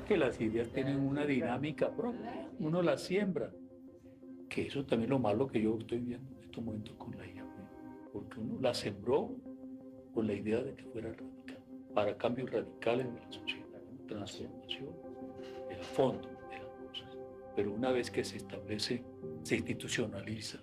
que las ideas tienen una dinámica propia, uno las siembra, que eso también es lo malo que yo estoy viendo en estos momentos con la IAP, porque uno la sembró con la idea de que fuera radical, para cambios radicales de la sociedad, transformación de a fondo de las cosas. Pero una vez que se establece, se institucionaliza.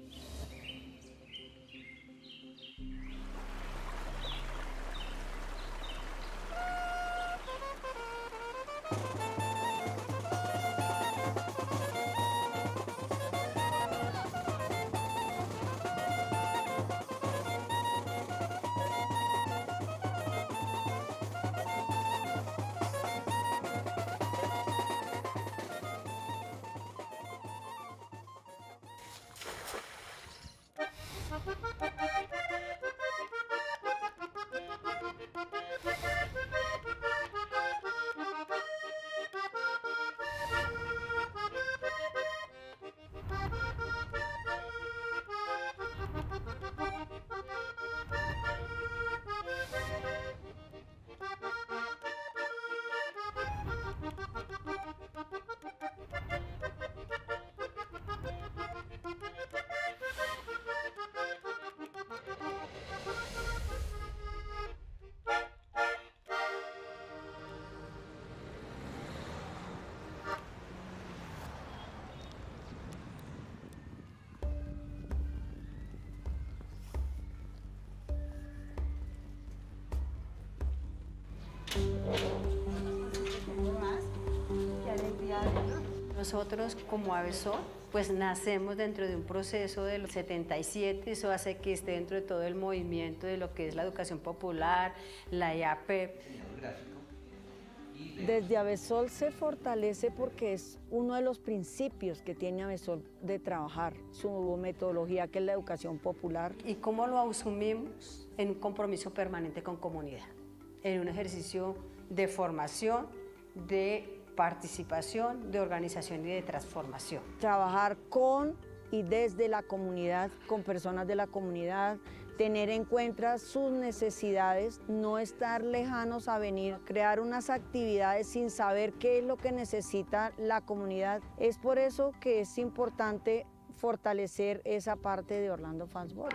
Nosotros como AVESOL, pues nacemos dentro de un proceso del 77, eso hace que esté dentro de todo el movimiento de lo que es la educación popular, la IAP. Desde AVESOL se fortalece porque es uno de los principios que tiene AVESOL de trabajar, su metodología que es la educación popular. ¿Y cómo lo asumimos? En un compromiso permanente con comunidad, en un ejercicio de formación, de participación, de organización y de transformación. Trabajar con y desde la comunidad, con personas de la comunidad, tener en cuenta sus necesidades, no estar lejanos a venir, crear unas actividades sin saber qué es lo que necesita la comunidad. Es por eso que es importante fortalecer esa parte de Orlando Fans Board.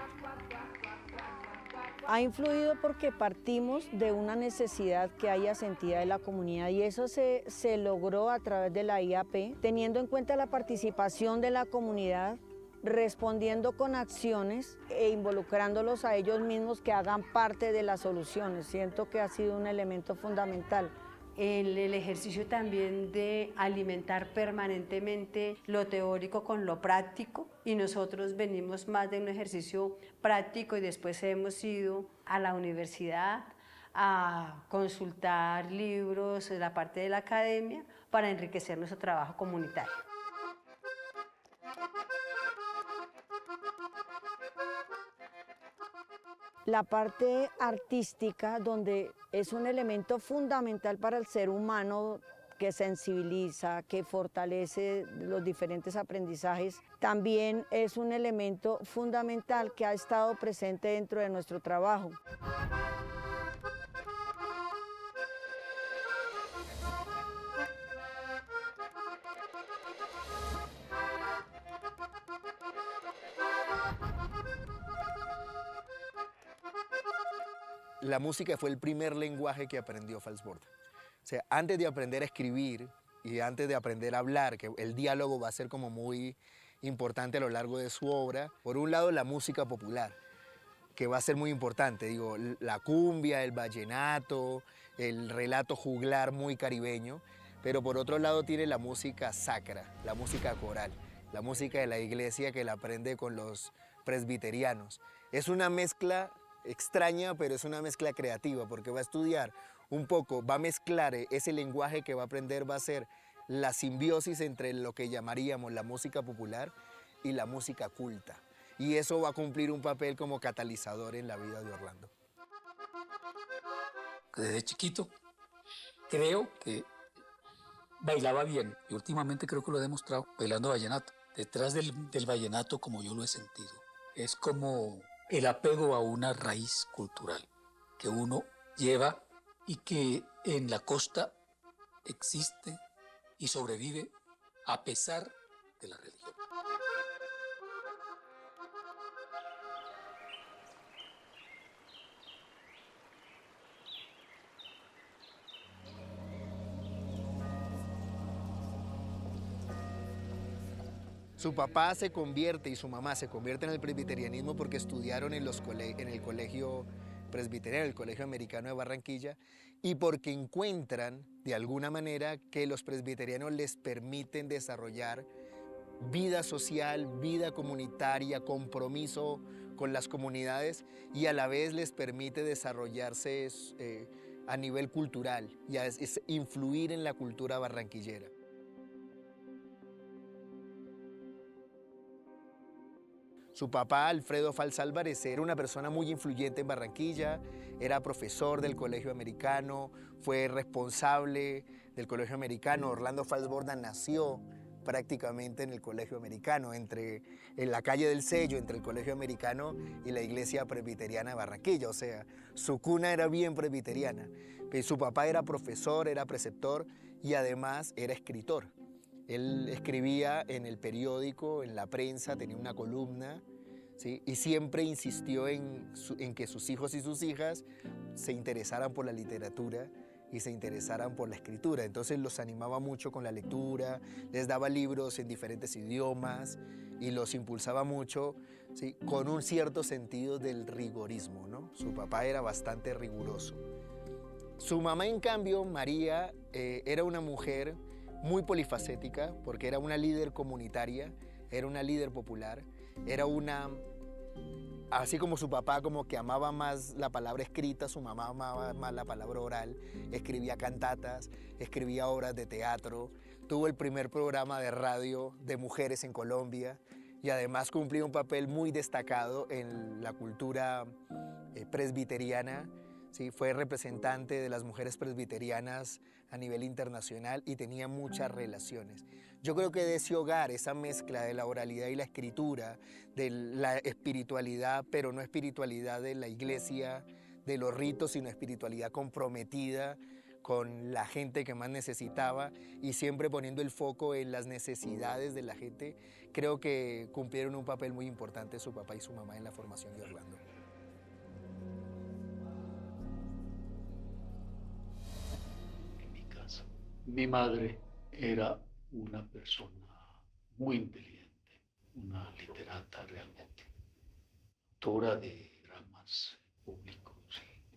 Ha influido porque partimos de una necesidad que haya sentida de la comunidad y eso se logró a través de la IAP, teniendo en cuenta la participación de la comunidad, respondiendo con acciones e involucrándolos a ellos mismos que hagan parte de las soluciones. Siento que ha sido un elemento fundamental. El ejercicio también de alimentar permanentemente lo teórico con lo práctico, y nosotros venimos más de un ejercicio práctico y después hemos ido a la universidad a consultar libros de la parte de la academia para enriquecer nuestro trabajo comunitario. La parte artística, donde es un elemento fundamental para el ser humano, que sensibiliza, que fortalece los diferentes aprendizajes, también es un elemento fundamental que ha estado presente dentro de nuestro trabajo. La música fue el primer lenguaje que aprendió Falsborda. O sea, antes de aprender a escribir y antes de aprender a hablar, que el diálogo va a ser como muy importante a lo largo de su obra, por un lado la música popular, que va a ser muy importante, digo, la cumbia, el vallenato, el relato juglar muy caribeño, pero por otro lado tiene la música sacra, la música coral, la música de la iglesia que la aprende con los presbiterianos. Es una mezcla extraña, pero es una mezcla creativa, porque va a estudiar un poco, va a mezclar ese lenguaje que va a aprender, va a ser la simbiosis entre lo que llamaríamos la música popular y la música culta. Y eso va a cumplir un papel como catalizador en la vida de Orlando. Desde chiquito creo que bailaba bien y últimamente creo que lo he demostrado bailando vallenato. Detrás del vallenato, como yo lo he sentido, es como el apego a una raíz cultural que uno lleva y que en la costa existe y sobrevive a pesar de la religión. Su papá se convierte y su mamá se convierte en el presbiterianismo porque estudiaron en el colegio presbiteriano, el Colegio Americano de Barranquilla, y porque encuentran de alguna manera que los presbiterianos les permiten desarrollar vida social, vida comunitaria, compromiso con las comunidades y a la vez les permite desarrollarse a nivel cultural y influir en la cultura barranquillera. Su papá, Alfredo Fals Álvarez, era una persona muy influyente en Barranquilla, era profesor del Colegio Americano, fue responsable del Colegio Americano. Orlando Fals Borda nació prácticamente en el Colegio Americano, en la calle del Sello, entre el Colegio Americano y la Iglesia Presbiteriana de Barranquilla, o sea, su cuna era bien presbiteriana. Su papá era profesor, era preceptor y además era escritor. Él escribía en el periódico, en la prensa, tenía una columna, ¿sí? Y siempre insistió en que sus hijos y sus hijas se interesaran por la literatura y se interesaran por la escritura. Entonces los animaba mucho con la lectura, les daba libros en diferentes idiomas y los impulsaba mucho, ¿sí? Con un cierto sentido del rigorismo, ¿no? Su papá era bastante riguroso. Su mamá, en cambio, María, era una mujer muy polifacética, porque era una líder comunitaria, era una líder popular, era una, así como su papá como que amaba más la palabra escrita, su mamá amaba más la palabra oral, escribía cantatas, escribía obras de teatro, tuvo el primer programa de radio de mujeres en Colombia y además cumplía un papel muy destacado en la cultura presbiteriana. Sí, fue representante de las mujeres presbiterianas a nivel internacional y tenía muchas relaciones. Yo creo que de ese hogar, esa mezcla de la oralidad y la escritura, de la espiritualidad, pero no espiritualidad de la iglesia, de los ritos, sino espiritualidad comprometida con la gente que más necesitaba y siempre poniendo el foco en las necesidades de la gente, creo que cumplieron un papel muy importante su papá y su mamá en la formación de Orlando. Mi madre era una persona muy inteligente, una literata realmente, autora de dramas públicos,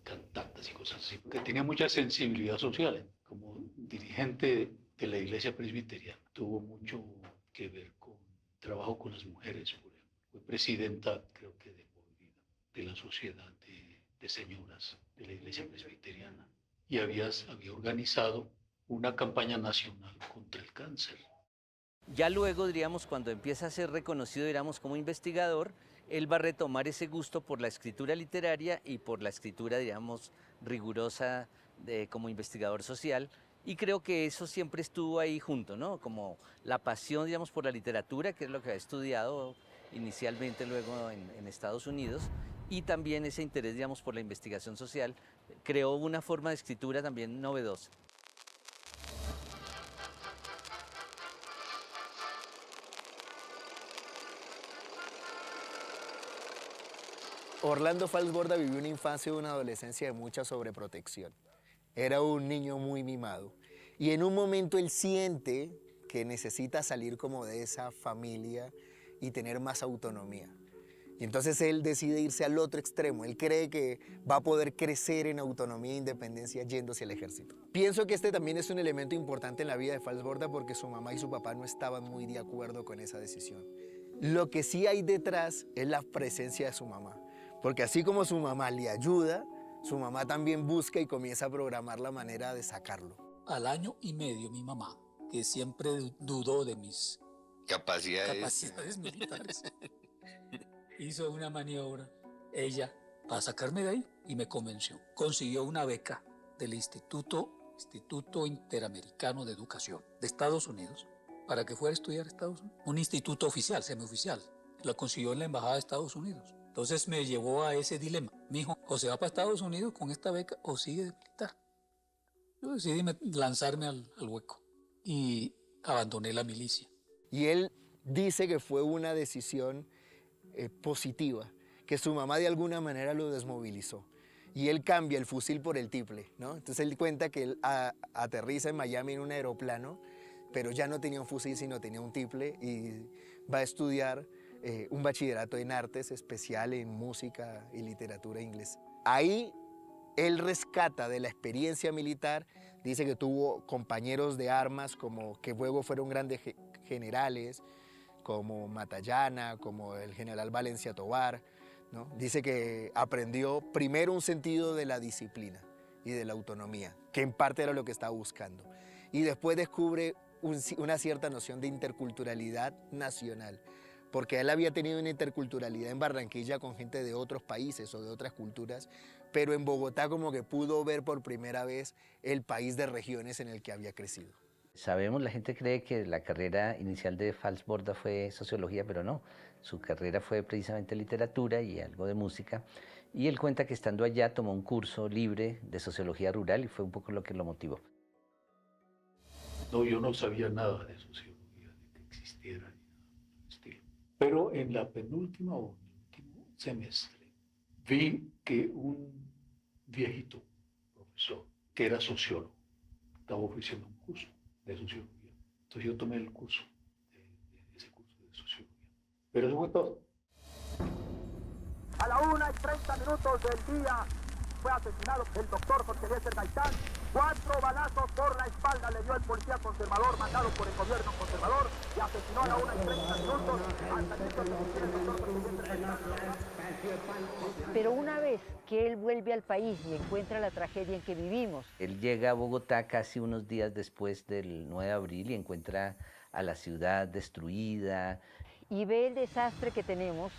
cantatas y cosas así, que tenía mucha sensibilidad social. Como dirigente de la iglesia presbiteriana, tuvo mucho que ver con trabajo con las mujeres, por ejemplo. Fue presidenta, creo que de por vida, de la sociedad de señoras de la iglesia presbiteriana y había organizado una campaña nacional contra el cáncer. Ya luego, diríamos, cuando empieza a ser reconocido, diríamos, como investigador, él va a retomar ese gusto por la escritura literaria y por la escritura, digamos, rigurosa como investigador social. Y creo que eso siempre estuvo ahí junto, ¿no? Como la pasión, digamos, por la literatura, que es lo que ha estudiado inicialmente luego en Estados Unidos, y también ese interés, digamos, por la investigación social, creó una forma de escritura también novedosa. Orlando Fals Borda vivió una infancia y una adolescencia de mucha sobreprotección. Era un niño muy mimado. Y en un momento él siente que necesita salir como de esa familia y tener más autonomía. Y entonces él decide irse al otro extremo. Él cree que va a poder crecer en autonomía e independencia yéndose al ejército. Pienso que este también es un elemento importante en la vida de Fals Borda porque su mamá y su papá no estaban muy de acuerdo con esa decisión. Lo que sí hay detrás es la presencia de su mamá. Porque así como su mamá le ayuda, su mamá también busca y comienza a programar la manera de sacarlo. Al año y medio mi mamá, que siempre dudó de mis capacidades militares, hizo una maniobra, ella, para sacarme de ahí, y me convenció. Consiguió una beca del Instituto Interamericano de Educación de Estados Unidos para que fuera a estudiar a Estados Unidos. Un instituto oficial, semioficial. La consiguió en la Embajada de Estados Unidos. Entonces me llevó a ese dilema. Me dijo, o se va para Estados Unidos con esta beca o sigue de militar. Yo decidí lanzarme al hueco. y abandoné la milicia. Y él dice que fue una decisión positiva, que su mamá de alguna manera lo desmovilizó. Y él cambia el fusil por el tiple, ¿no? Entonces él cuenta que él aterriza en Miami en un aeroplano, pero ya no tenía un fusil, sino tenía un tiple, y va a estudiar un bachillerato en artes especial en música y literatura inglesa. Ahí él rescata de la experiencia militar, dice que tuvo compañeros de armas como que luego fueron grandes generales, como Matallana, como el general Valencia Tovar, ¿no? Dice que aprendió primero un sentido de la disciplina y de la autonomía, que en parte era lo que estaba buscando. Y después descubre una cierta noción de interculturalidad nacional, porque él había tenido una interculturalidad en Barranquilla con gente de otros países o de otras culturas, pero en Bogotá como que pudo ver por primera vez el país de regiones en el que había crecido. Sabemos, la gente cree que la carrera inicial de Falsborda fue sociología, pero no. Su carrera fue precisamente literatura y algo de música. Y él cuenta que estando allá tomó un curso libre de sociología rural y fue un poco lo que lo motivó. No, yo no sabía nada de sociología, de que existiera ni nada por el estilo. Pero en la penúltima o en el último semestre vi que un viejito profesor, que era sociólogo, estaba ofreciendo un curso de sociología. Entonces yo tomé el curso, ese curso de sociología. Pero eso fue todo. A la 1:30 del día fue asesinado el doctor Jorge Eliezer Gaitán. 4 balazos por la espalda le dio el policía conservador mandado por el gobierno conservador y asesinó a la 1:30 al teniente el doctor Jorge Eliezer Gaitán. Pero una vez que él vuelve al país y encuentra la tragedia en que vivimos. Él llega a Bogotá casi unos días después del 9 de abril y encuentra a la ciudad destruida. Y ve el desastre que tenemos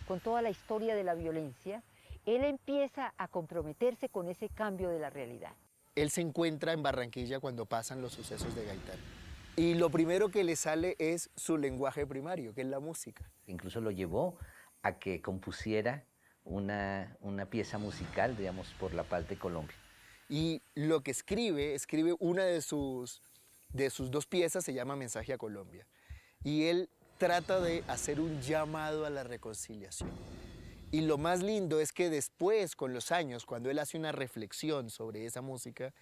con toda la historia de la violencia. Él empieza a comprometerse con ese cambio de la realidad. Él se encuentra en Barranquilla cuando pasan los sucesos de Gaitán. Y lo primero que le sale es su lenguaje primario, que es la música. Incluso lo llevó a que compusiera una pieza musical, digamos, por la paz de Colombia. Y lo que escribe una de sus 2 piezas, se llama Mensaje a Colombia. Y él trata de hacer un llamado a la reconciliación. Y lo más lindo es que después, con los años, cuando él hace una reflexión sobre esa música,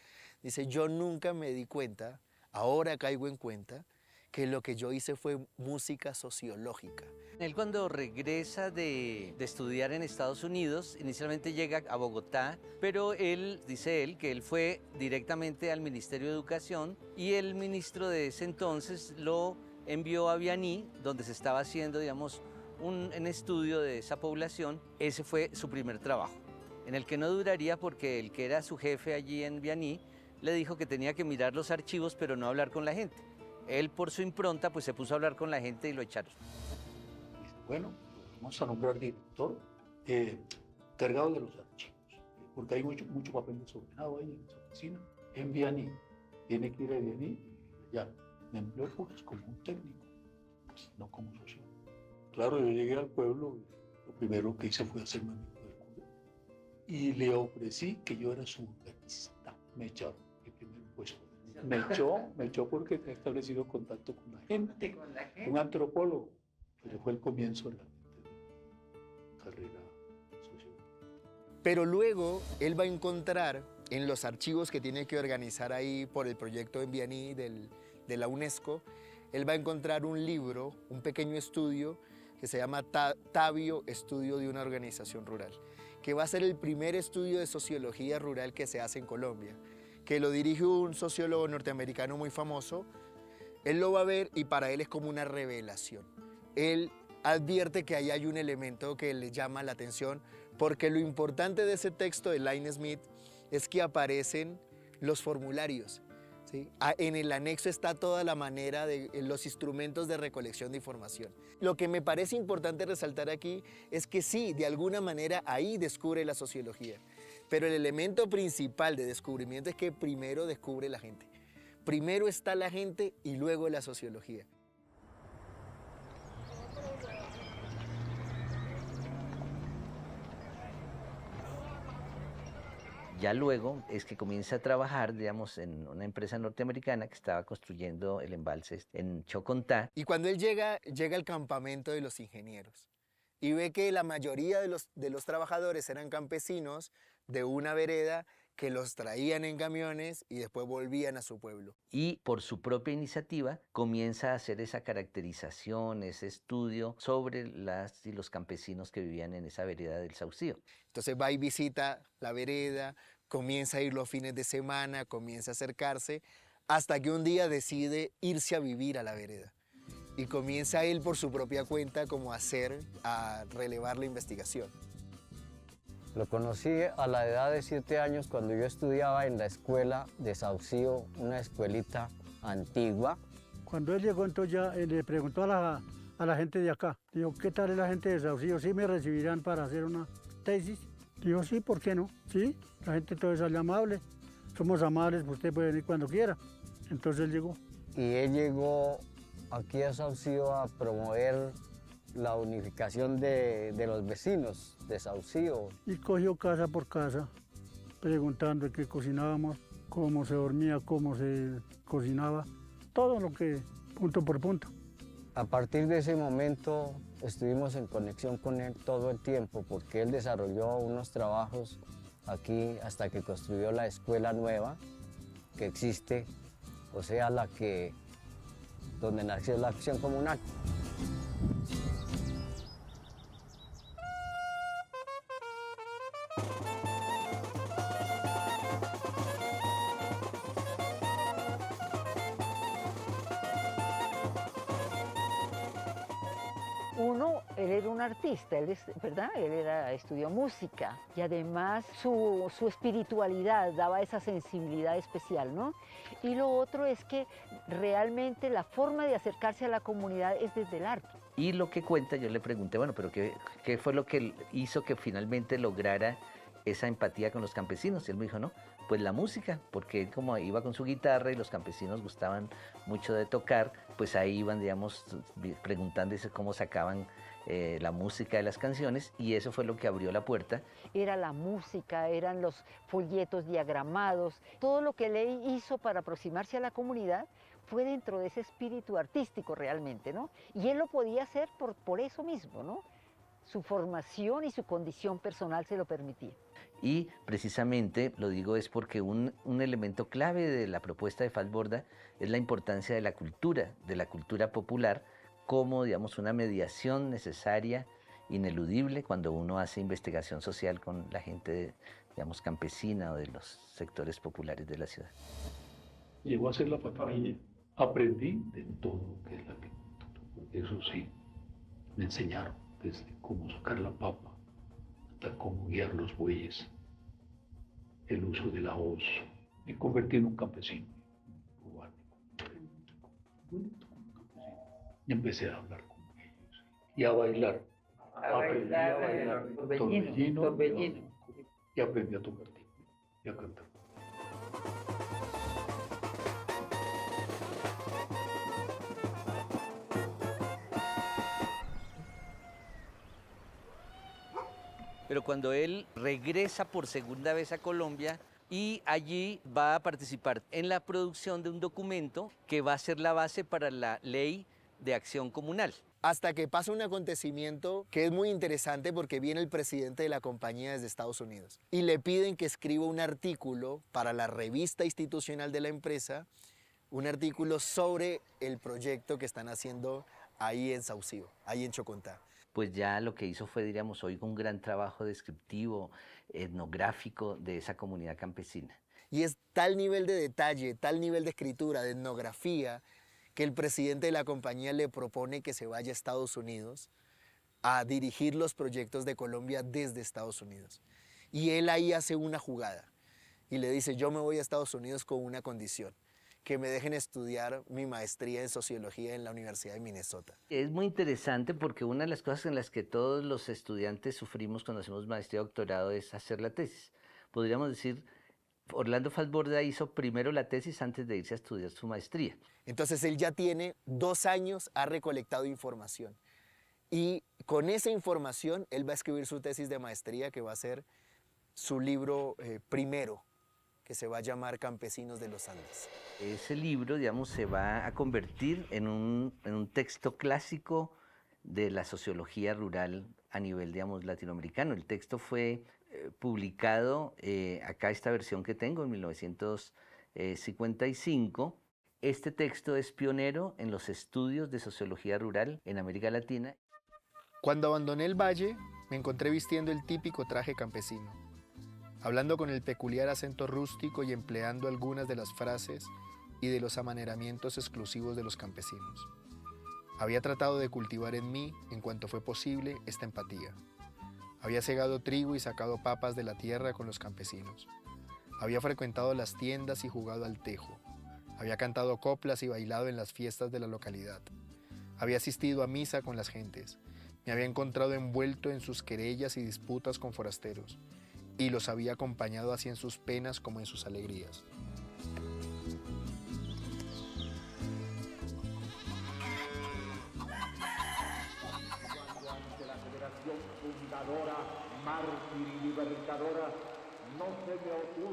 dice, yo nunca me di cuenta, ahora caigo en cuenta, que lo que yo hice fue música sociológica. Él cuando regresa de estudiar en Estados Unidos, inicialmente llega a Bogotá, pero dice él que él fue directamente al Ministerio de Educación y el ministro de ese entonces lo envió a Vianí, donde se estaba haciendo, digamos, un estudio de esa población. Ese fue su primer trabajo, en el que no duraría porque el que era su jefe allí en Vianí le dijo que tenía que mirar los archivos pero no hablar con la gente. Él por su impronta pues se puso a hablar con la gente y lo echaron. Bueno, vamos a nombrar director encargado de los archivos, porque hay mucho papel desordenado ahí en esa oficina. En Vianí, tiene que ir a Vianí y ya me empleó pues como un técnico, pues, no como sociólogo. Claro, yo llegué al pueblo, lo primero que hice fue hacerme amigo del cura y le ofrecí que yo era su organista. Me echaron el primer puesto. Me echó porque he establecido contacto con la gente, un antropólogo, pero fue el comienzo realmente de la carrera social. Pero luego él va a encontrar en los archivos que tiene que organizar ahí por el proyecto en Vianí de la UNESCO, él va a encontrar un libro, un pequeño estudio que se llama Tabio, Estudio de una Organización Rural, que va a ser el primer estudio de sociología rural que se hace en Colombia, que lo dirige un sociólogo norteamericano muy famoso. Él lo va a ver y para él es como una revelación. Él advierte que ahí hay un elemento que le llama la atención, porque lo importante de ese texto de Line Smith es que aparecen los formularios. ¿Sí? En el anexo está toda la manera de los instrumentos de recolección de información. Lo que me parece importante resaltar aquí es que sí, de alguna manera ahí descubre la sociología, pero el elemento principal de descubrimiento es que primero descubre la gente. Primero está la gente y luego la sociología. Ya luego es que comienza a trabajar, digamos, en una empresa norteamericana que estaba construyendo el embalse en Chocontá. Y cuando él llega al campamento de los ingenieros y ve que la mayoría de los trabajadores eran campesinos de una vereda que los traían en camiones y después volvían a su pueblo. Y por su propia iniciativa comienza a hacer esa caracterización, ese estudio sobre las y los campesinos que vivían en esa vereda del Saucío. Entonces va y visita la vereda, comienza a ir los fines de semana, comienza a acercarse, hasta que un día decide irse a vivir a la vereda. Y comienza él por su propia cuenta como a relevar la investigación. Lo conocí a la edad de 7 años cuando yo estudiaba en la escuela de Saucío, una escuelita antigua. Cuando él llegó, entonces ya le preguntó a la gente de acá. Dijo, ¿qué tal es la gente de Saucío? ¿Sí me recibirán para hacer una tesis? Dijo, sí, ¿por qué no? Sí, la gente toda es amable. Somos amables, usted puede venir cuando quiera. Entonces él llegó. Y él llegó aquí a Saucío a promover la unificación de los vecinos de Saucío. Y cogió casa por casa, preguntando qué cocinábamos, cómo se dormía, cómo se cocinaba, todo lo que, punto por punto. A partir de ese momento estuvimos en conexión con él todo el tiempo, porque él desarrolló unos trabajos aquí hasta que construyó la escuela nueva que existe, o sea, donde nació la acción comunal. Él era un artista, ¿verdad? Estudió música y además su espiritualidad daba esa sensibilidad especial, ¿no? Y lo otro es que realmente la forma de acercarse a la comunidad es desde el arte. Y lo que cuenta, yo le pregunté, bueno, pero ¿qué fue lo que hizo que finalmente lograra esa empatía con los campesinos? Y él me dijo, no, pues la música, porque él como iba con su guitarra y los campesinos gustaban mucho de tocar, pues ahí iban, digamos, preguntándose cómo sacaban la música de las canciones, y eso fue lo que abrió la puerta. Era la música, eran los folletos diagramados, todo lo que él hizo para aproximarse a la comunidad fue dentro de ese espíritu artístico realmente, ¿no? Y él lo podía hacer por eso mismo, ¿no? Su formación y su condición personal se lo permitía. Y precisamente, lo digo, es porque un elemento clave de la propuesta de Falsborda es la importancia de la cultura popular, como, digamos, una mediación necesaria, ineludible, cuando uno hace investigación social con la gente, digamos, campesina o de los sectores populares de la ciudad. Llegó a ser la papaya. Aprendí de todo lo que es la agricultura. Eso sí, me enseñaron desde cómo sacar la papa hasta cómo guiar los bueyes, el uso de la hoz. Me convertí en un campesino cubano. Y empecé a hablar con ellos y a bailar. Aprendí a bailar torbellino, y aprendí a tocar timbre y a cantar. Pero cuando él regresa por segunda vez a Colombia y allí va a participar en la producción de un documento que va a ser la base para la ley de acción comunal. Hasta que pasa un acontecimiento que es muy interesante, porque viene el presidente de la compañía desde Estados Unidos y le piden que escriba un artículo para la revista institucional de la empresa, un artículo sobre el proyecto que están haciendo ahí en Saucío, ahí en Chocontá. Pues ya lo que hizo fue, diríamos, hoy un gran trabajo descriptivo, etnográfico de esa comunidad campesina. Y es tal nivel de detalle, tal nivel de escritura, de etnografía, que el presidente de la compañía le propone que se vaya a Estados Unidos a dirigir los proyectos de Colombia desde Estados Unidos. Y él ahí hace una jugada y le dice, yo me voy a Estados Unidos con una condición, que me dejen estudiar mi maestría en sociología en la Universidad de Minnesota. Es muy interesante porque una de las cosas en las que todos los estudiantes sufrimos cuando hacemos maestría o doctorado es hacer la tesis. Podríamos decir, Orlando Falsborda hizo primero la tesis antes de irse a estudiar su maestría. Entonces él ya tiene 2 años, ha recolectado información. Y con esa información él va a escribir su tesis de maestría, que va a ser su libro primero, que se va a llamar Campesinos de los Andes. Ese libro, digamos, se va a convertir en un texto clásico de la sociología rural a nivel, digamos, latinoamericano. El texto fue publicado, acá esta versión que tengo, en 1955. Este texto es pionero en los estudios de sociología rural en América Latina. Cuando abandoné el valle, me encontré vistiendo el típico traje campesino, hablando con el peculiar acento rústico y empleando algunas de las frases y de los amaneramientos exclusivos de los campesinos. Había tratado de cultivar en mí, en cuanto fue posible, esta empatía. Había segado trigo y sacado papas de la tierra con los campesinos. Había frecuentado las tiendas y jugado al tejo. Había cantado coplas y bailado en las fiestas de la localidad. Había asistido a misa con las gentes. Me había encontrado envuelto en sus querellas y disputas con forasteros, y los había acompañado así en sus penas como en sus alegrías.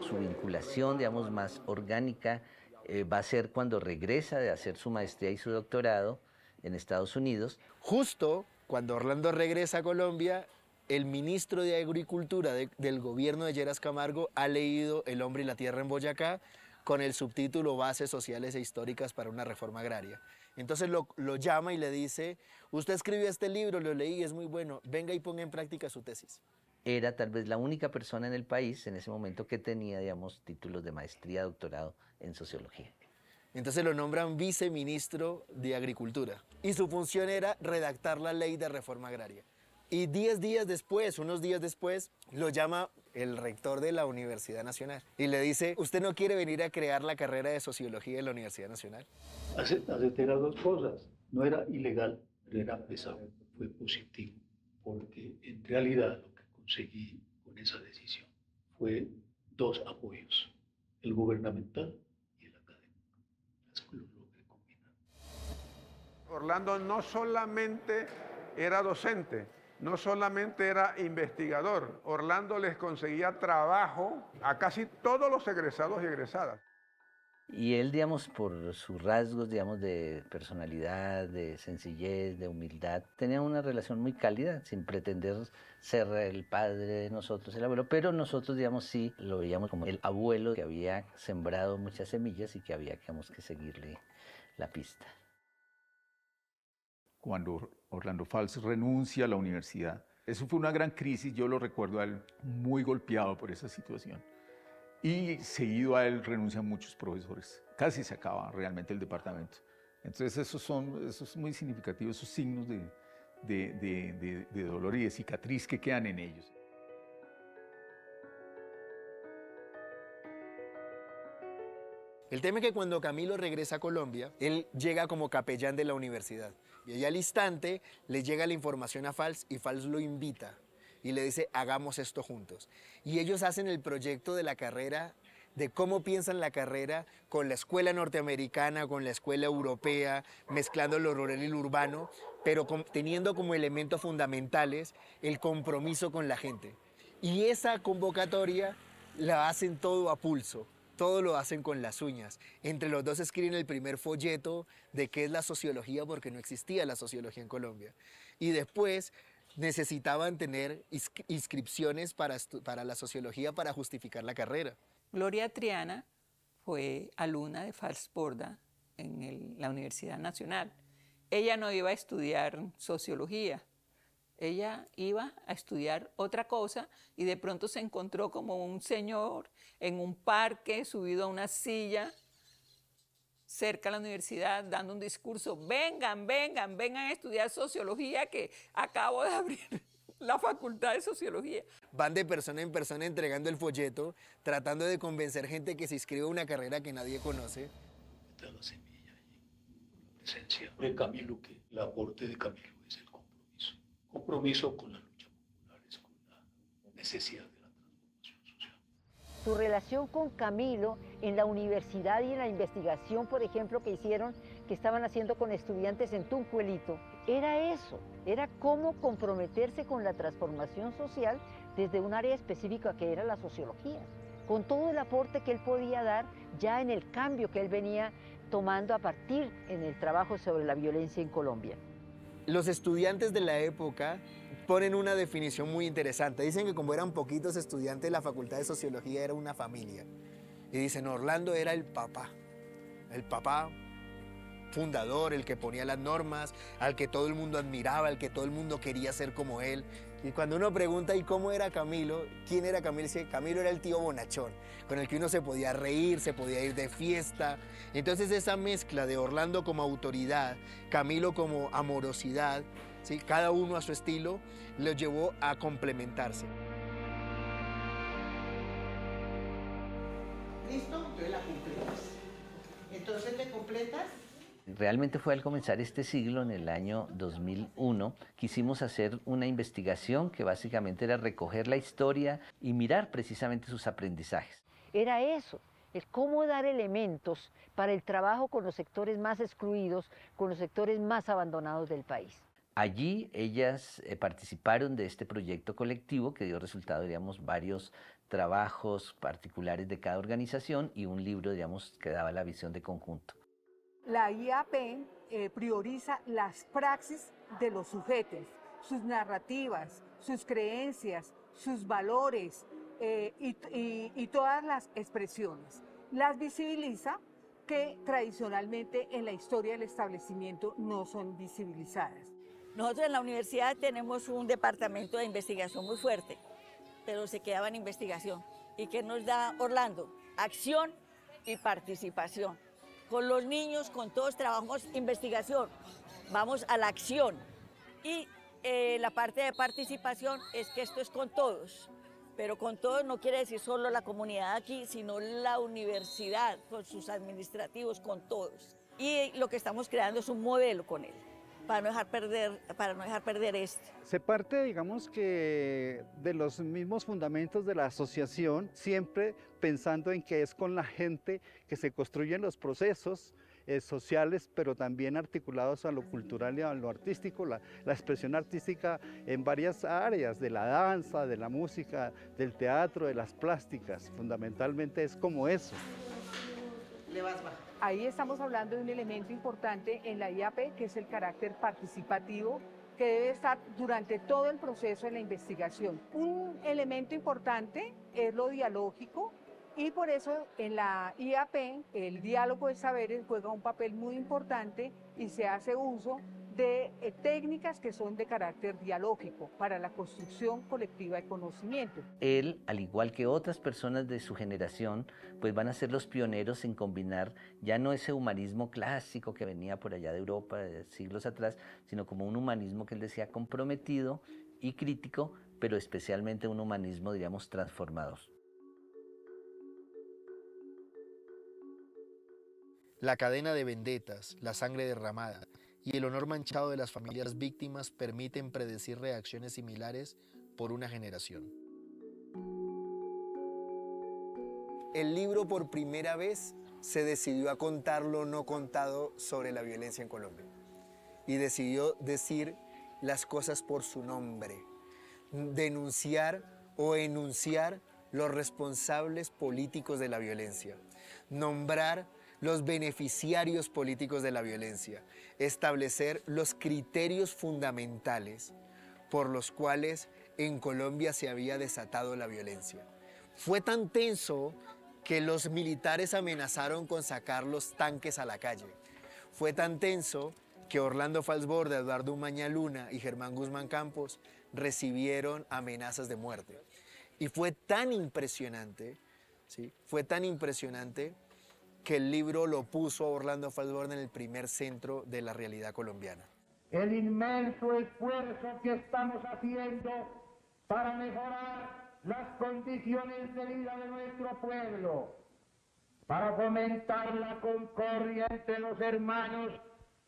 Su vinculación, digamos, más orgánica va a ser cuando regresa de hacer su maestría y su doctorado en Estados Unidos. Justo cuando Orlando regresa a Colombia, el ministro de Agricultura del gobierno de Lleras Camargo ha leído El hombre y la tierra en Boyacá con el subtítulo Bases sociales e históricas para una reforma agraria. Entonces lo llama y le dice, usted escribió este libro, lo leí, es muy bueno, venga y ponga en práctica su tesis. Era tal vez la única persona en el país en ese momento que tenía, digamos, títulos de maestría, doctorado en sociología. Entonces lo nombran viceministro de Agricultura y su función era redactar la ley de reforma agraria. Y unos días después, lo llama el rector de la Universidad Nacional y le dice, ¿usted no quiere venir a crear la carrera de sociología en la Universidad Nacional? Acepté las dos cosas. No era ilegal, pero era pesado. Fue positivo, porque en realidad lo que conseguí con esa decisión fue dos apoyos, el gubernamental y el académico. Lo logré combinar. Orlando no solamente era docente, no solamente era investigador, Orlando les conseguía trabajo a casi todos los egresados y egresadas. Y él, digamos, por sus rasgos, digamos, de personalidad, de sencillez, de humildad, tenía una relación muy cálida, sin pretender ser el padre de nosotros, el abuelo, pero nosotros, digamos, sí lo veíamos como el abuelo que había sembrado muchas semillas y que había, digamos, que seguirle la pista. Cuando Orlando Fals renuncia a la universidad, eso fue una gran crisis, yo lo recuerdo a él muy golpeado por esa situación. Y seguido a él renuncian muchos profesores, casi se acaba realmente el departamento. Entonces eso es muy significativo, esos signos de dolor y de cicatriz que quedan en ellos. El tema es que cuando Camilo regresa a Colombia, él llega como capellán de la universidad. Y ahí al instante le llega la información a Fals y Fals lo invita y le dice, hagamos esto juntos. Y ellos hacen el proyecto de la carrera, de cómo piensan la carrera con la escuela norteamericana, con la escuela europea, mezclando lo rural y lo urbano, pero teniendo como elementos fundamentales el compromiso con la gente. Y esa convocatoria la hacen todo a pulso. Todo lo hacen con las uñas. Entre los dos escriben el primer folleto de qué es la sociología, porque no existía la sociología en Colombia. Y después necesitaban tener inscripciones para la sociología para justificar la carrera. Gloria Triana fue alumna de Fals Borda en la Universidad Nacional. Ella no iba a estudiar sociología. Ella iba a estudiar otra cosa y de pronto se encontró como un señor en un parque subido a una silla cerca de la universidad dando un discurso, vengan a estudiar sociología que acabo de abrir la facultad de sociología. Van de persona en persona entregando el folleto, tratando de convencer gente que se inscriba a una carrera que nadie conoce. Está la semilla allí, la presencia de Camilo, que el aporte de Camilo es el compromiso con la lucha popular, con la necesidad de la transformación social. Su relación con Camilo en la universidad y en la investigación, por ejemplo, que estaban haciendo con estudiantes en Tunjuelito, era eso, era cómo comprometerse con la transformación social desde un área específica que era la sociología, con todo el aporte que él podía dar ya en el cambio que él venía tomando a partir en el trabajo sobre la violencia en Colombia. Los estudiantes de la época ponen una definición muy interesante. Dicen que como eran poquitos estudiantes, la Facultad de Sociología era una familia. Y dicen, Orlando era el papá fundador, el que ponía las normas, al que todo el mundo admiraba, al que todo el mundo quería ser como él. Y cuando uno pregunta, ¿y cómo era Camilo? ¿Quién era Camilo? Dice, Camilo era el tío bonachón, con el que uno se podía reír, se podía ir de fiesta. Entonces esa mezcla de Orlando como autoridad, Camilo como amorosidad, ¿sí? Cada uno a su estilo, los llevó a complementarse. ¿Listo? Entonces la completas. Entonces te completas. Realmente fue al comenzar este siglo, en el año 2001, quisimos hacer una investigación que básicamente era recoger la historia y mirar precisamente sus aprendizajes. Era eso, el cómo dar elementos para el trabajo con los sectores más excluidos, con los sectores más abandonados del país. Allí ellas participaron de este proyecto colectivo que dio resultado, digamos, varios trabajos particulares de cada organización y un libro, digamos, que daba la visión de conjunto. La IAP prioriza las praxis de los sujetos, sus narrativas, sus creencias, sus valores y todas las expresiones. Las visibiliza que tradicionalmente en la historia del establecimiento no son visibilizadas. Nosotros en la universidad tenemos un departamento de investigación muy fuerte, pero se quedaba en investigación. ¿Y qué nos da Orlando? Acción y participación. Con los niños, con todos trabajamos investigación, vamos a la acción. Y la parte de participación es que esto es con todos, pero con todos no quiere decir solo la comunidad aquí, sino la universidad, con sus administrativos, con todos. Y lo que estamos creando es un modelo con él, para no dejar perder este. Se parte, digamos, que de los mismos fundamentos de la asociación, siempre pensando en que es con la gente que se construyen los procesos sociales, pero también articulados a lo cultural y a lo artístico, la expresión artística en varias áreas, de la danza, de la música, del teatro, de las plásticas, fundamentalmente es como eso. Le vas bajo. Ahí estamos hablando de un elemento importante en la IAP, que es el carácter participativo, que debe estar durante todo el proceso de la investigación. Un elemento importante es lo dialógico, y por eso en la IAP el diálogo de saberes juega un papel muy importante y se hace uso de técnicas que son de carácter dialógico para la construcción colectiva de conocimiento. Él, al igual que otras personas de su generación, pues van a ser los pioneros en combinar ya no ese humanismo clásico que venía por allá de Europa de siglos atrás, sino como un humanismo que él decía comprometido y crítico, pero especialmente un humanismo, diríamos, transformador. La cadena de vendetas, la sangre derramada y el honor manchado de las familias víctimas permiten predecir reacciones similares por una generación. El libro por primera vez se decidió a contar lo no contado sobre la violencia en Colombia y decidió decir las cosas por su nombre, denunciar o enunciar los responsables políticos de la violencia, nombrar los beneficiarios políticos de la violencia, establecer los criterios fundamentales por los cuales en Colombia se había desatado la violencia. Fue tan tenso que los militares amenazaron con sacar los tanques a la calle. Fue tan tenso que Orlando Falsborda, Eduardo Umaña Luna y Germán Guzmán Campos recibieron amenazas de muerte. Y fue tan impresionante, ¿sí? Fue tan impresionante que el libro lo puso a Orlando Falsborda en el primer centro de la realidad colombiana. El inmenso esfuerzo que estamos haciendo para mejorar las condiciones de vida de nuestro pueblo, para fomentar la concordia entre los hermanos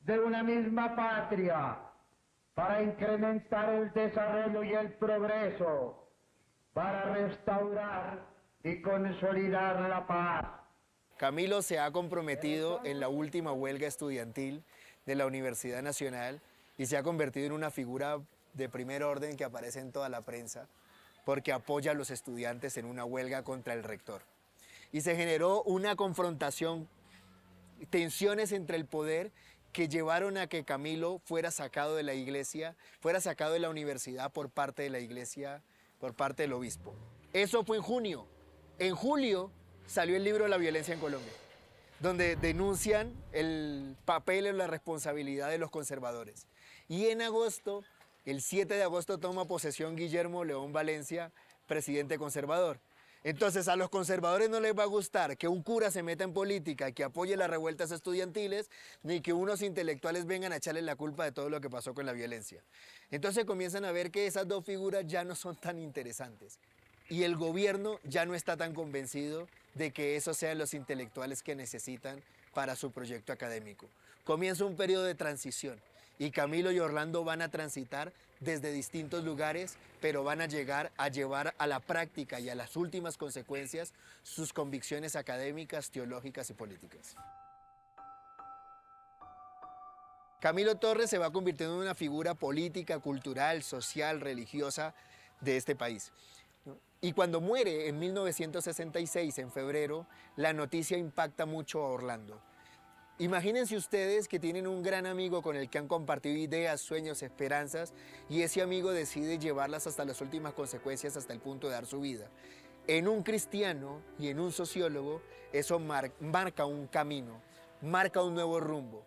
de una misma patria, para incrementar el desarrollo y el progreso, para restaurar y consolidar la paz. Camilo se ha comprometido en la última huelga estudiantil de la Universidad Nacional y se ha convertido en una figura de primer orden que aparece en toda la prensa, porque apoya a los estudiantes en una huelga contra el rector. Y se generó una confrontación, tensiones entre el poder que llevaron a que Camilo fuera sacado de la iglesia, fuera sacado de la universidad por parte de la iglesia, por parte del obispo. Eso fue en junio. En julio salió el libro La violencia en Colombia, donde denuncian el papel y la responsabilidad de los conservadores. Y en agosto, el 7 de agosto, toma posesión Guillermo León Valencia, presidente conservador. Entonces a los conservadores no les va a gustar que un cura se meta en política, que apoye las revueltas estudiantiles, ni que unos intelectuales vengan a echarle la culpa de todo lo que pasó con la violencia. Entonces comienzan a ver que esas dos figuras ya no son tan interesantes. Y el gobierno ya no está tan convencido de que esos sean los intelectuales que necesitan para su proyecto académico. Comienza un periodo de transición y Camilo y Orlando van a transitar desde distintos lugares, pero van a llegar a llevar a la práctica y a las últimas consecuencias sus convicciones académicas, teológicas y políticas. Camilo Torres se va convirtiendo en una figura política, cultural, social, religiosa de este país. Y cuando muere en 1966, en febrero, la noticia impacta mucho a Orlando. Imagínense ustedes que tienen un gran amigo con el que han compartido ideas, sueños, esperanzas, y ese amigo decide llevarlas hasta las últimas consecuencias, hasta el punto de dar su vida. En un cristiano y en un sociólogo, eso marca un camino, marca un nuevo rumbo.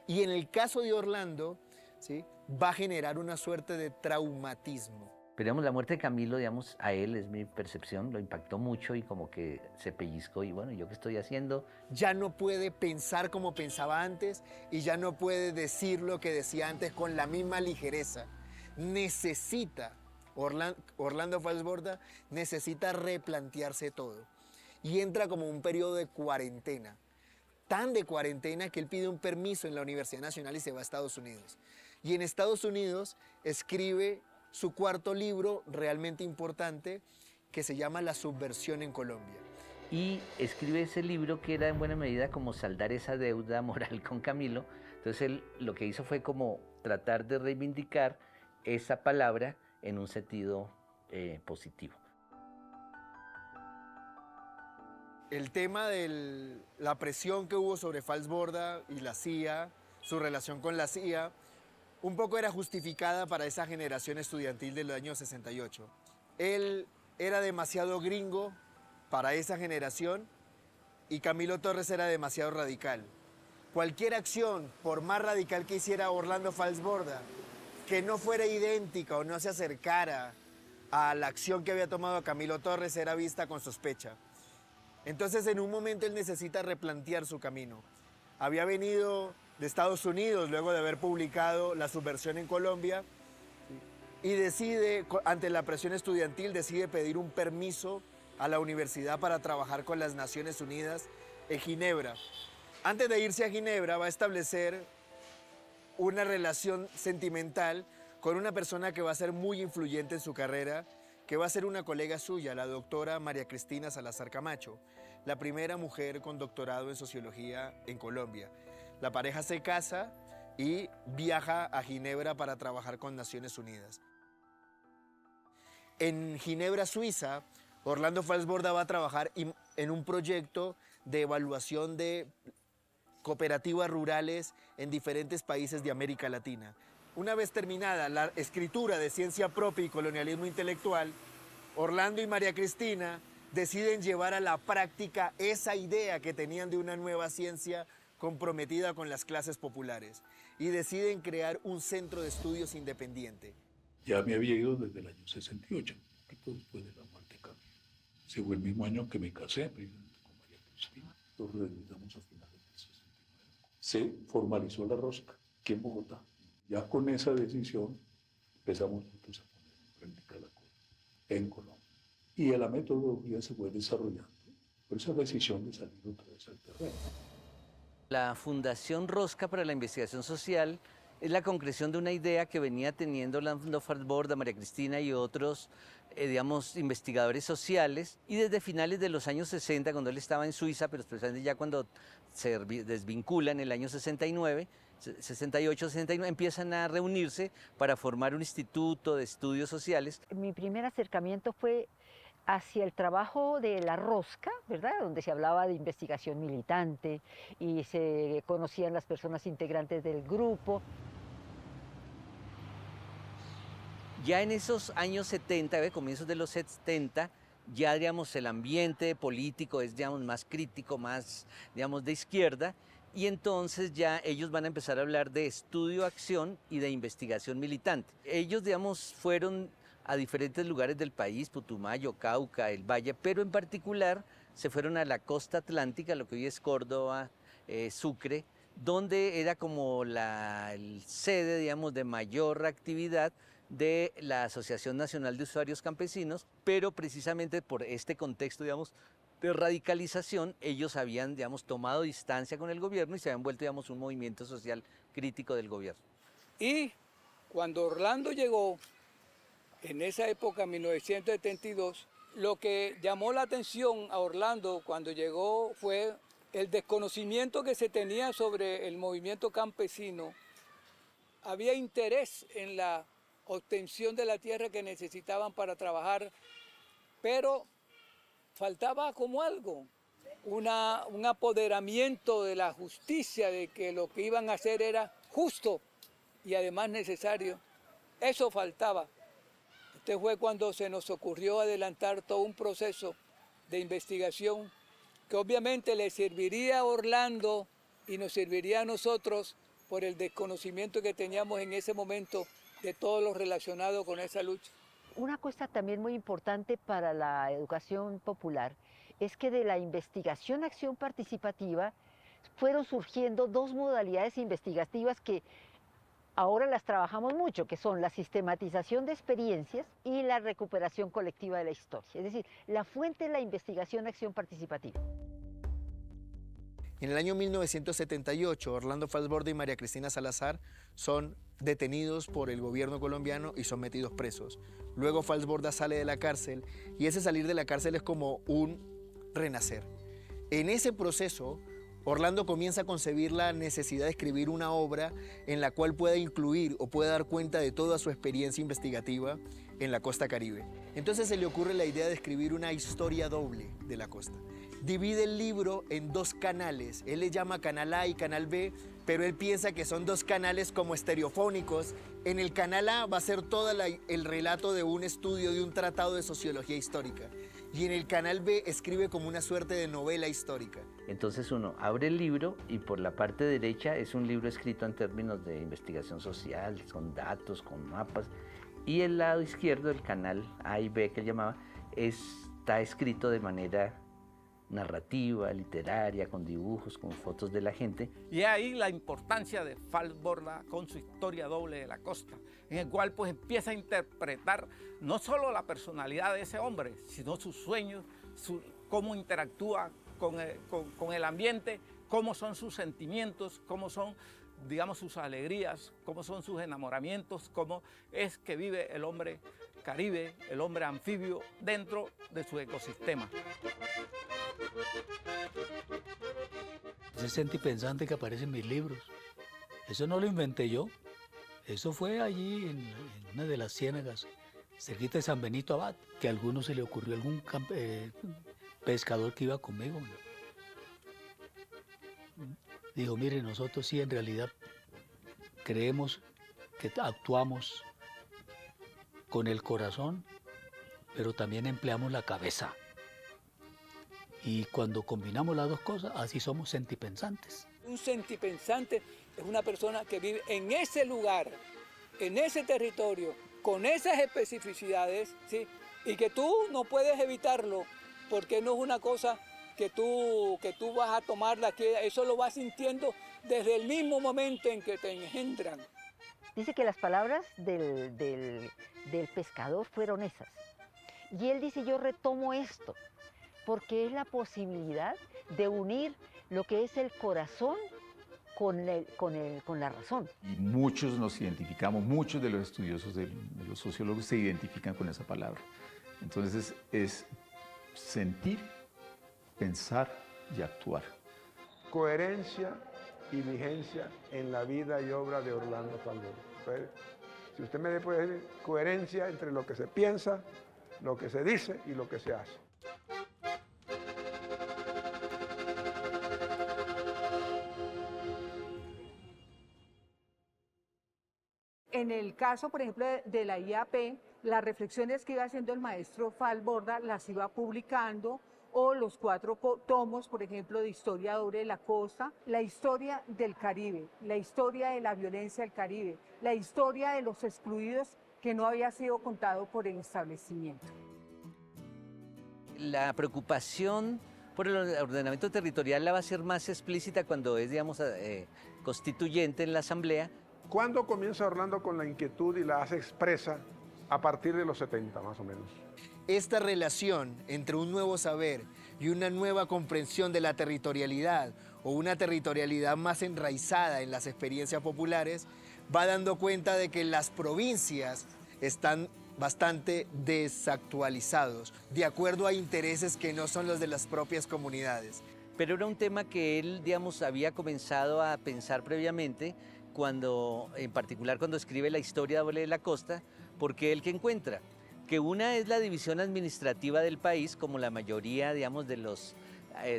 Y en el caso de Orlando, ¿sí?, va a generar una suerte de traumatismo. Pero digamos, la muerte de Camilo, digamos, a él, es mi percepción, lo impactó mucho y como que se pellizcó y bueno, ¿yo qué estoy haciendo? Ya no puede pensar como pensaba antes y ya no puede decir lo que decía antes con la misma ligereza. Necesita, Orlando Falsborda necesita replantearse todo y entra como un periodo de cuarentena. Tan de cuarentena que él pide un permiso en la Universidad Nacional y se va a Estados Unidos. Y en Estados Unidos escribe su cuarto libro realmente importante que se llama La subversión en Colombia. Y escribe ese libro que era en buena medida como saldar esa deuda moral con Camilo. Entonces él lo que hizo fue como tratar de reivindicar esa palabra en un sentido positivo. El tema de la presión que hubo sobre Falsborda y la CIA, su relación con la CIA, un poco era justificada para esa generación estudiantil del año 68. Él era demasiado gringo para esa generación y Camilo Torres era demasiado radical. Cualquier acción, por más radical que hiciera Orlando Falsborda, que no fuera idéntica o no se acercara a la acción que había tomado Camilo Torres, era vista con sospecha. Entonces, en un momento él necesita replantear su camino. Había venido de Estados Unidos, luego de haber publicado La subversión en Colombia, y decide, ante la presión estudiantil, decide pedir un permiso a la universidad para trabajar con las Naciones Unidas en Ginebra. Antes de irse a Ginebra, va a establecer una relación sentimental con una persona que va a ser muy influyente en su carrera, que va a ser una colega suya, la doctora María Cristina Salazar Camacho, la primera mujer con doctorado en sociología en Colombia. La pareja se casa y viaja a Ginebra para trabajar con Naciones Unidas. En Ginebra, Suiza, Orlando Falsborda va a trabajar en un proyecto de evaluación de cooperativas rurales en diferentes países de América Latina. Una vez terminada la escritura de Ciencia Propia y Colonialismo Intelectual, Orlando y María Cristina deciden llevar a la práctica esa idea que tenían de una nueva ciencia comprometida con las clases populares y deciden crear un centro de estudios independiente. Ya me había ido desde el año 68, después de la muerte de Camilo. Ese fue el mismo año que me casé, precisamente con María Cristina. Nos realizamos a finales del 69. Se formalizó la rosca aquí en Bogotá. Ya con esa decisión empezamos nosotros a poner en práctica la cosa en Colombia. Y la metodología se fue desarrollando por esa decisión de salir otra vez al terreno. La Fundación Rosca para la Investigación Social es la concreción de una idea que venía teniendo Orlando Falsborda, María Cristina y otros, digamos, investigadores sociales, y desde finales de los años 60, cuando él estaba en Suiza, pero especialmente ya cuando se desvincula en el año 69, 68, 69, empiezan a reunirse para formar un instituto de estudios sociales. Mi primer acercamiento fue hacia el trabajo de La Rosca, ¿verdad? Donde se hablaba de investigación militante y se conocían las personas integrantes del grupo. Ya en esos años 70, comienzos de los 70, ya digamos el ambiente político es digamos más crítico, más digamos de izquierda, y entonces ya ellos van a empezar a hablar de estudio, acción y de investigación militante. Ellos digamos fueron a diferentes lugares del país, Putumayo, Cauca, el Valle, pero en particular se fueron a la costa atlántica, lo que hoy es Córdoba, Sucre, donde era como el sede digamos de mayor actividad de la Asociación Nacional de Usuarios Campesinos, pero precisamente por este contexto, digamos, de radicalización, ellos habían, digamos, tomado distancia con el gobierno y se habían vuelto, digamos, un movimiento social crítico del gobierno. Y cuando Orlando llegó, en esa época, 1972, lo que llamó la atención a Orlando cuando llegó fue el desconocimiento que se tenía sobre el movimiento campesino. Había interés en la obtención de la tierra que necesitaban para trabajar, pero faltaba como algo, un apoderamiento de la justicia, de que lo que iban a hacer era justo y además necesario. Eso faltaba. Este fue cuando se nos ocurrió adelantar todo un proceso de investigación que obviamente le serviría a Orlando y nos serviría a nosotros por el desconocimiento que teníamos en ese momento de todo lo relacionado con esa lucha. Una cosa también muy importante para la educación popular es que de la investigación acción participativa fueron surgiendo dos modalidades investigativas que ahora las trabajamos mucho, que son la sistematización de experiencias y la recuperación colectiva de la historia. Es decir, la fuente es la investigación acción participativa. En el año 1978, Orlando Falsborda y María Cristina Salazar son detenidos por el gobierno colombiano y son metidos presos. Luego Falsborda sale de la cárcel y ese salir de la cárcel es como un renacer. En ese proceso, Orlando comienza a concebir la necesidad de escribir una obra en la cual pueda incluir o pueda dar cuenta de toda su experiencia investigativa en la costa Caribe. Entonces se le ocurre la idea de escribir una historia doble de la costa. Divide el libro en dos canales, él le llama canal A y canal B, pero él piensa que son dos canales como estereofónicos. En el canal A va a ser todo el relato de un estudio, de un tratado de sociología histórica. Y en el canal B escribe como una suerte de novela histórica. Entonces uno abre el libro y por la parte derecha es un libro escrito en términos de investigación social, con datos, con mapas. Y el lado izquierdo, el canal A y B que él llamaba, está escrito de manera narrativa, literaria, con dibujos, con fotos de la gente. Y ahí la importancia de Falsborda con su historia doble de la costa, en el cual pues empieza a interpretar no solo la personalidad de ese hombre, sino sus sueños, cómo interactúa con el ambiente, cómo son sus sentimientos, cómo son, digamos, sus alegrías, cómo son sus enamoramientos, cómo es que vive el hombre caribe, el hombre anfibio dentro de su ecosistema. Ese sentipensante que aparece en mis libros, eso no lo inventé yo, eso fue allí en una de las ciénagas, cerquita de San Benito Abad, que a alguno se le ocurrió algún pescador que iba conmigo. Dijo, mire, nosotros sí en realidad creemos que actuamos con el corazón, pero también empleamos la cabeza. Y cuando combinamos las dos cosas, así somos sentipensantes. Un sentipensante es una persona que vive en ese lugar, en ese territorio, con esas especificidades, ¿sí? Y que tú no puedes evitarlo, porque no es una cosa que tú vas a tomarla, que eso lo vas sintiendo desde el mismo momento en que te engendran. Dice que las palabras del pescador fueron esas. Y él dice, yo retomo esto, porque es la posibilidad de unir lo que es el corazón con la razón. Y muchos nos identificamos, muchos de los estudiosos, de los sociólogos se identifican con esa palabra. Entonces es sentir, pensar y actuar. Coherencia, y vigencia en la vida y obra de Orlando Falbórda. Entonces, si usted me puede decir coherencia entre lo que se piensa, lo que se dice y lo que se hace. En el caso, por ejemplo, de la IAP, las reflexiones que iba haciendo el maestro Falbórda las iba publicando, o los 4 tomos, por ejemplo, de Historia Doble de la Costa, la historia del Caribe, la historia de la violencia del Caribe, la historia de los excluidos que no había sido contado por el establecimiento. La preocupación por el ordenamiento territorial la va a ser más explícita cuando es, digamos, constituyente en la Asamblea. ¿Cuándo comienza Orlando con la inquietud y la hace expresa? A partir de los 70, más o menos. Esta relación entre un nuevo saber y una nueva comprensión de la territorialidad, o una territorialidad más enraizada en las experiencias populares, va dando cuenta de que las provincias están bastante desactualizados, de acuerdo a intereses que no son los de las propias comunidades. Pero era un tema que él, digamos, había comenzado a pensar previamente, en particular cuando escribe la Historia Doble de la Costa, porque él que encuentra que una es la división administrativa del país, como la mayoría, digamos, de los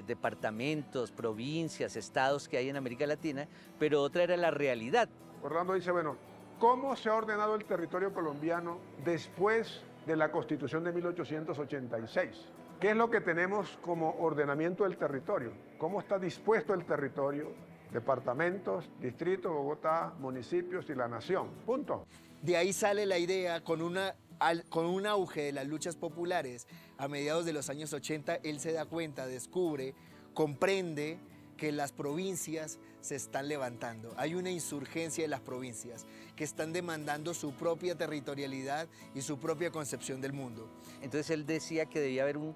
departamentos, provincias, estados que hay en América Latina, pero otra era la realidad. Orlando dice, bueno, ¿cómo se ha ordenado el territorio colombiano después de la Constitución de 1886? ¿Qué es lo que tenemos como ordenamiento del territorio? ¿Cómo está dispuesto el territorio? Departamentos, distritos, Bogotá, municipios y la nación. Punto. De ahí sale la idea, con un auge de las luchas populares a mediados de los años 80, él se da cuenta, descubre, comprende que las provincias se están levantando. Hay una insurgencia de las provincias que están demandando su propia territorialidad y su propia concepción del mundo. Entonces él decía que debía haber un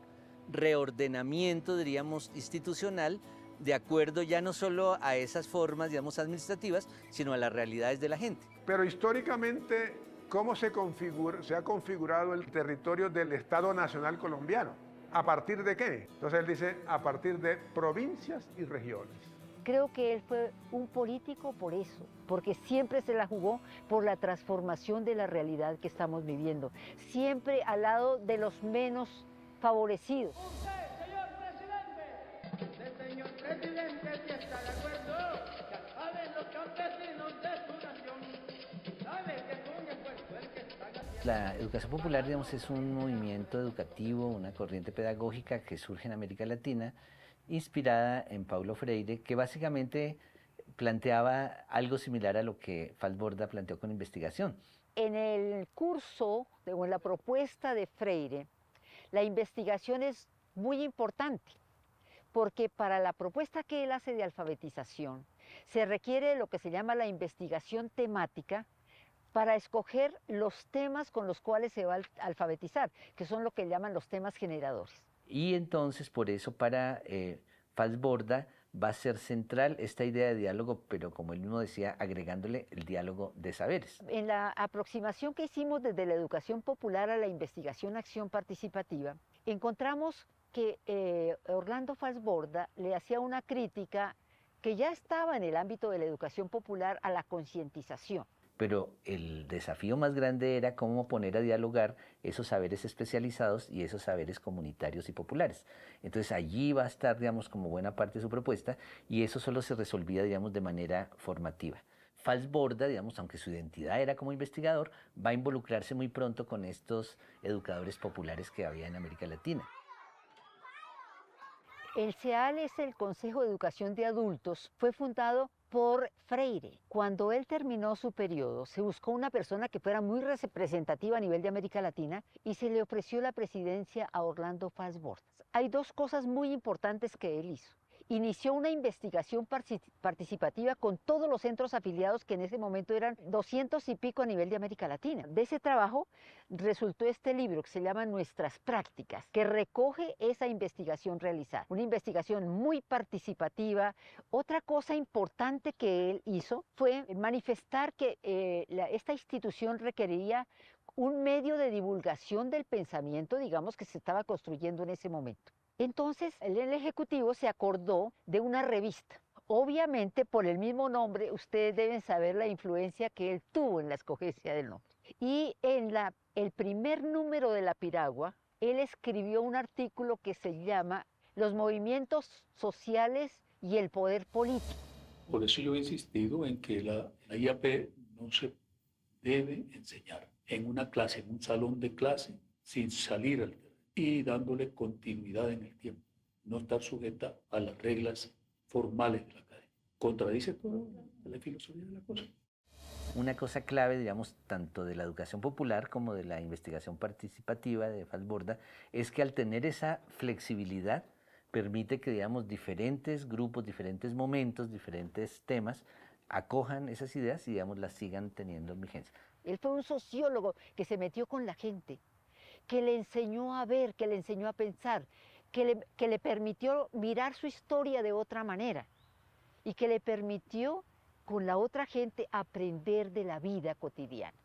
reordenamiento, diríamos, institucional, de acuerdo ya no solo a esas formas, digamos, administrativas, sino a las realidades de la gente. Pero históricamente, ¿cómo se ha configurado el territorio del Estado Nacional colombiano? ¿A partir de qué? Entonces él dice, a partir de provincias y regiones. Creo que él fue un político por eso, porque siempre se la jugó por la transformación de la realidad que estamos viviendo, siempre al lado de los menos favorecidos. Señor presidente, si está de acuerdo, ya saben los campesinos de su nación, saben que es un esfuerzo el que están haciendo. La educación popular, digamos, es un movimiento educativo, una corriente pedagógica que surge en América Latina, inspirada en Paulo Freire, que básicamente planteaba algo similar a lo que Falbórda planteó con investigación. En el curso, o en la propuesta de Freire, la investigación es muy importante, porque para la propuesta que él hace de alfabetización se requiere lo que se llama la investigación temática para escoger los temas con los cuales se va a alfabetizar, que son lo que llaman los temas generadores. Y entonces por eso para Falbórda va a ser central esta idea de diálogo, pero como él mismo decía, agregándole el diálogo de saberes. En la aproximación que hicimos desde la educación popular a la investigación-acción participativa, encontramos que Orlando Falbórda le hacía una crítica que ya estaba en el ámbito de la educación popular a la concientización. Pero el desafío más grande era cómo poner a dialogar esos saberes especializados y esos saberes comunitarios y populares. Entonces allí va a estar, digamos, como buena parte de su propuesta, y eso solo se resolvía, digamos, de manera formativa. Falbórda, digamos, aunque su identidad era como investigador, va a involucrarse muy pronto con estos educadores populares que había en América Latina. El CEAL es el Consejo de Educación de Adultos, fue fundado por Freire. Cuando él terminó su periodo, se buscó una persona que fuera muy representativa a nivel de América Latina y se le ofreció la presidencia a Orlando Falbórda. Hay dos cosas muy importantes que él hizo. Inició una investigación participativa con todos los centros afiliados, que en ese momento eran 200 y pico a nivel de América Latina. De ese trabajo resultó este libro que se llama Nuestras Prácticas, que recoge esa investigación realizada. Una investigación muy participativa. Otra cosa importante que él hizo fue manifestar que esta institución requeriría un medio de divulgación del pensamiento, digamos, que se estaba construyendo en ese momento. Entonces, el Ejecutivo se acordó de una revista Obviamente, por el mismo nombre, ustedes deben saber la influencia que él tuvo en la escogencia del nombre. Y en el primer número de La Piragua, él escribió un artículo que se llama Los movimientos sociales y el poder político. Por eso yo he insistido en que la IAP no se debe enseñar en una clase, en un salón de clase, sin salir al terreno y dándole continuidad en el tiempo, no estar sujeta a las reglas formales de la academia. Contradice toda la filosofía de la cosa. Una cosa clave, digamos, tanto de la educación popular como de la investigación participativa de Falsborda, es que al tener esa flexibilidad, permite que, digamos, diferentes grupos, diferentes momentos, diferentes temas, acojan esas ideas y, digamos, las sigan teniendo vigencia. Él fue un sociólogo que se metió con la gente, que le enseñó a ver, que le enseñó a pensar, que le permitió mirar su historia de otra manera y que le permitió con la otra gente aprender de la vida cotidiana.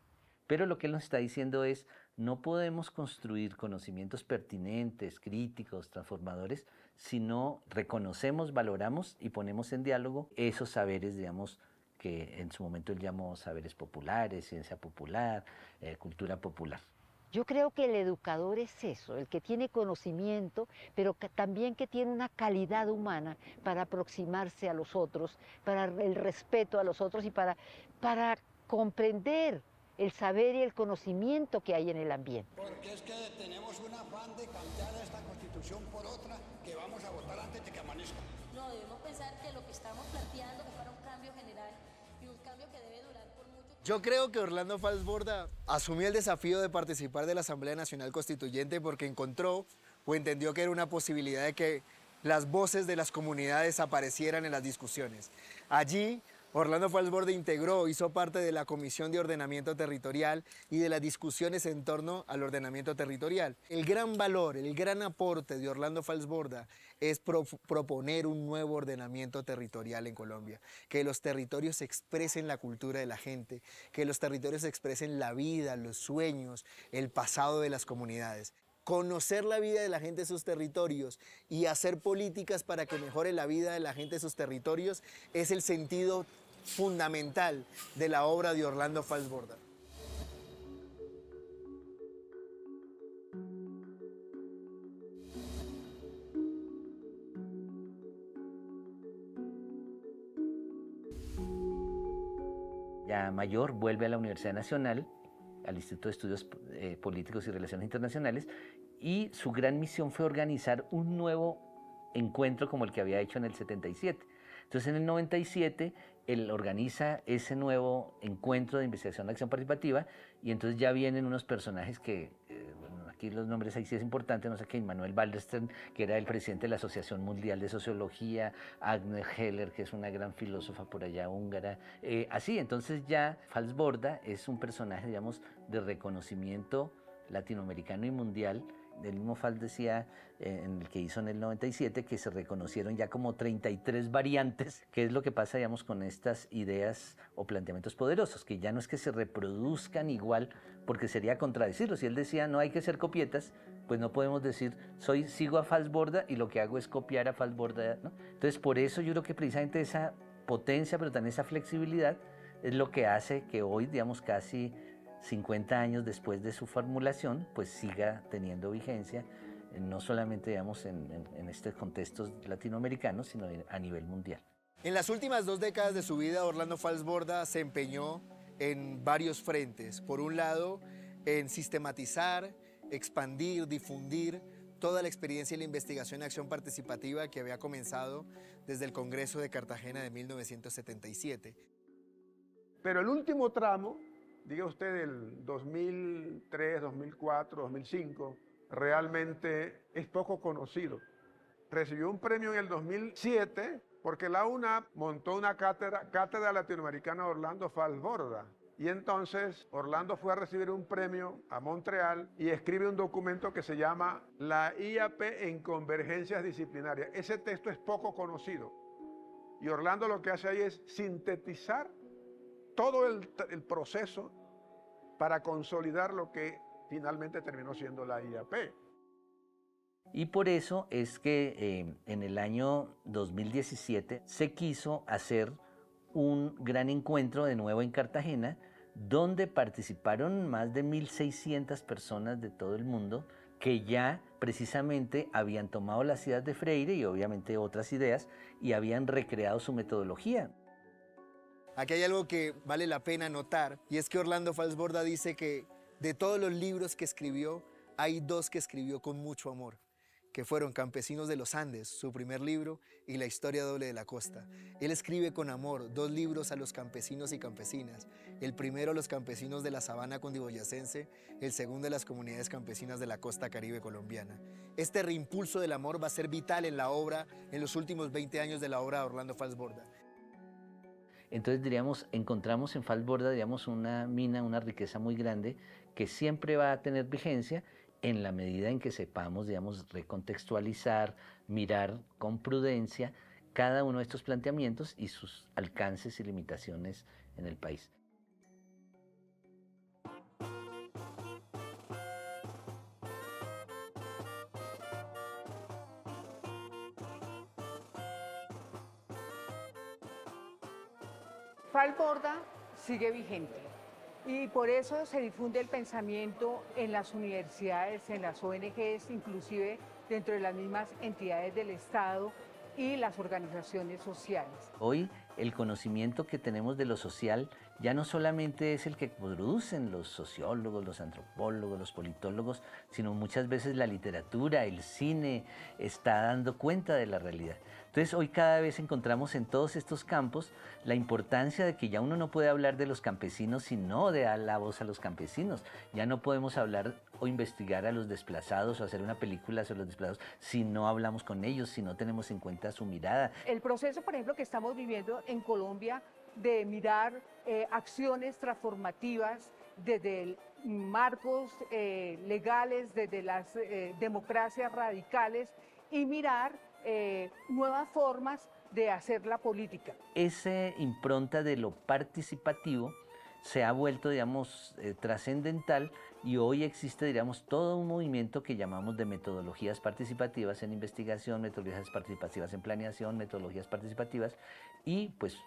Pero lo que él nos está diciendo es, no podemos construir conocimientos pertinentes, críticos, transformadores, si no reconocemos, valoramos y ponemos en diálogo esos saberes, digamos, que en su momento él llamó saberes populares, ciencia popular, cultura popular. Yo creo que el educador es eso, el que tiene conocimiento, pero también que tiene una calidad humana para aproximarse a los otros, para el respeto a los otros y para comprender el saber y el conocimiento que hay en el ambiente. Porque es que tenemos un afán de cambiar esta Constitución por otra que vamos a votar antes de que amanezca. No, debemos pensar que lo que estamos planteando es para un cambio general y un cambio que debe durar por mucho tiempo. Yo creo que Orlando Falsborda asumió el desafío de participar de la Asamblea Nacional Constituyente porque encontró o entendió que era una posibilidad de que las voces de las comunidades aparecieran en las discusiones. Allí, Orlando Falsborda integró, hizo parte de la Comisión de Ordenamiento Territorial y de las discusiones en torno al ordenamiento territorial. El gran valor, el gran aporte de Orlando Falsborda es proponer un nuevo ordenamiento territorial en Colombia, que los territorios expresen la cultura de la gente, que los territorios expresen la vida, los sueños, el pasado de las comunidades. Conocer la vida de la gente de sus territorios y hacer políticas para que mejore la vida de la gente de sus territorios es el sentido fundamental de la obra de Orlando Falsborda. Ya mayor, vuelve a la Universidad Nacional, al Instituto de Estudios Políticos y Relaciones Internacionales, y su gran misión fue organizar un nuevo encuentro como el que había hecho en el 77. Entonces, en el 97, él organiza ese nuevo encuentro de investigación de acción participativa y entonces ya vienen unos personajes que, bueno, aquí los nombres ahí sí es importante, no sé qué, Immanuel Wallerstein, que era el presidente de la Asociación Mundial de Sociología, Agnes Heller, que es una gran filósofa por allá húngara, así, entonces ya Falsborda es un personaje, digamos, de reconocimiento latinoamericano y mundial. El mismo Fals decía en el que hizo en el 97 que se reconocieron ya como 33 variantes, que es lo que pasa, digamos, con estas ideas o planteamientos poderosos, que ya no es que se reproduzcan igual, porque sería contradecirlos. Si él decía no hay que ser copietas, pues no podemos decir sigo a Falsborda y lo que hago es copiar a Falsborda, ¿no? Entonces, por eso yo creo que precisamente esa potencia, pero también esa flexibilidad es lo que hace que hoy, digamos, casi 50 años después de su formulación, pues siga teniendo vigencia, no solamente, digamos, en estos contextos latinoamericanos, sino a nivel mundial. En las últimas 2 décadas de su vida, Orlando Falsborda se empeñó en varios frentes. Por un lado, en sistematizar, expandir, difundir toda la experiencia y la investigación en acción participativa que había comenzado desde el Congreso de Cartagena de 1977. Pero el último tramo, diga usted, del 2003, 2004, 2005, realmente es poco conocido. Recibió un premio en el 2007 porque la UNAP montó una cátedra latinoamericana Orlando Falsborda. Y entonces Orlando fue a recibir un premio a Montreal y escribe un documento que se llama La IAP en Convergencias Disciplinarias. Ese texto es poco conocido. Y Orlando lo que hace ahí es sintetizar todo el proceso para consolidar lo que finalmente terminó siendo la IAP. Y por eso es que en el año 2017 se quiso hacer un gran encuentro de nuevo en Cartagena, donde participaron más de 1.600 personas de todo el mundo que ya precisamente habían tomado las ideas de Freire y obviamente otras ideas y habían recreado su metodología. Aquí hay algo que vale la pena notar, y es que Orlando Falsborda dice que de todos los libros que escribió, hay 2 que escribió con mucho amor, que fueron Campesinos de los Andes, su primer libro, y La Historia Doble de la Costa. Él escribe con amor 2 libros a los campesinos y campesinas. El primero a los campesinos de la sabana cundiboyacense, el segundo a las comunidades campesinas de la costa caribe colombiana. Este reimpulso del amor va a ser vital en la obra, en los últimos 20 años de la obra de Orlando Falsborda. Entonces, diríamos, encontramos en Falsborda, digamos, una mina, una riqueza muy grande que siempre va a tener vigencia en la medida en que sepamos, digamos, recontextualizar, mirar con prudencia cada uno de estos planteamientos y sus alcances y limitaciones en el país. Falsborda sigue vigente y por eso se difunde el pensamiento en las universidades, en las ONGs, inclusive dentro de las mismas entidades del Estado y las organizaciones sociales. Hoy el conocimiento que tenemos de lo social ya no solamente es el que producen los sociólogos, los antropólogos, los politólogos, sino muchas veces la literatura, el cine está dando cuenta de la realidad. Entonces hoy cada vez encontramos en todos estos campos la importancia de que ya uno no puede hablar de los campesinos si no da la voz a los campesinos. Ya no podemos hablar o investigar a los desplazados o hacer una película sobre los desplazados si no hablamos con ellos, si no tenemos en cuenta su mirada. El proceso, por ejemplo, que estamos viviendo en Colombia de mirar acciones transformativas desde marcos legales, desde las democracias radicales y mirar nuevas formas de hacer la política. Esa impronta de lo participativo se ha vuelto, digamos, trascendental y hoy existe, digamos, todo un movimiento que llamamos de metodologías participativas en investigación, metodologías participativas en planeación, metodologías participativas y pues